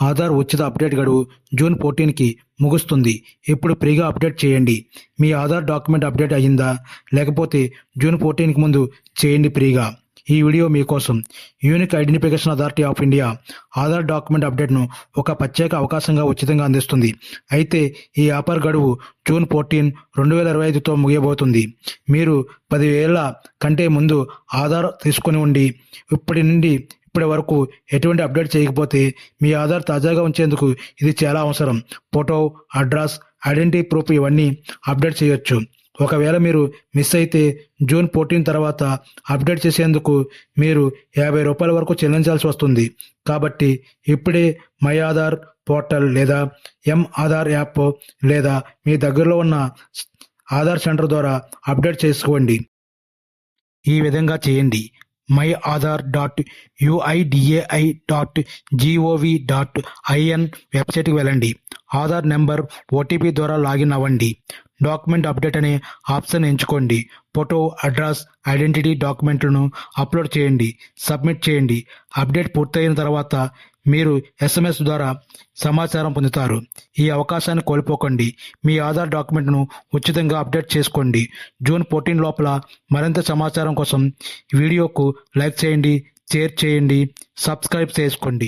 ఆధార్ ఉచిత అప్డేట్ గడువు జూన్ 14కి ముగుస్తుంది. ఇప్పుడు ఫ్రీగా అప్డేట్ చేయండి. మీ ఆధార్ డాక్యుమెంట్ అప్డేట్ అయ్యిందా? లేకపోతే జూన్ 14కి ముందు చేయండి ఫ్రీగా. ఈ వీడియో మీకోసం. Unique identification authority of India Aadhaar document అప్డేట్ను ఒక ప్రత్యేక అవకాశంగా ఉచితంగా అందిస్తుంది. అయితే ఈ ఆఫర్ గడువు జూన్ 14, 2025తో ముగియబోతుంది. మీరు 10 ఏళ్ల కంటే ముందు ఆధార్ తీసుకొని ఉండి ఇప్పటి వరకు ఎటువంటి అప్డేట్ చేయకపోతే మీ ఆధార్ తాజాగా ఉంచేందుకు ఇది చాలా అవసరం. ఫోటో, అడ్రస్, ఐడెంటిటీ ప్రూఫ్ ఇవన్నీ అప్డేట్ చేయొచ్చు. ఒకవేళ మీరు మిస్ అయితే జూన్ 14 తర్వాత అప్డేట్ చేసేందుకు మీరు ₹50 వరకు చెల్లించాల్సి వస్తుంది. కాబట్టి ఇప్పుడే మై ఆధార్ పోర్టల్ లేదా ఆధార్ యాప్ లేదా మీ దగ్గరలో ఉన్న ఆధార్ సెంటర్ ద్వారా అప్డేట్ చేసుకోండి. ఈ విధంగా చేయండి. myAadhar.uidai.gov.in వెబ్సైట్కి వెళ్ళండి. ఆధార్ నెంబర్, ఓటీపీ ద్వారా లాగిన్ అవ్వండి. డాక్యుమెంట్ అప్డేట్ అనే ఆప్షన్ ఎంచుకోండి. ఫోటో, అడ్రస్, ఐడెంటిటీ డాక్యుమెంట్లను అప్లోడ్ చేయండి. సబ్మిట్ చేయండి. అప్డేట్ పూర్తయిన తర్వాత మీరు SMS ద్వారా సమాచారం పొందుతారు. ఈ అవకాశాన్ని కోల్పోకండి. మీ ఆధార్ డాక్యుమెంట్ను ఉచితంగా అప్డేట్ చేసుకోండి. జూన్ 14 లోపల మరింత సమాచారం కోసం వీడియోకు లైక్ చేయండి, షేర్ చేయండి, సబ్స్క్రైబ్ చేసుకోండి.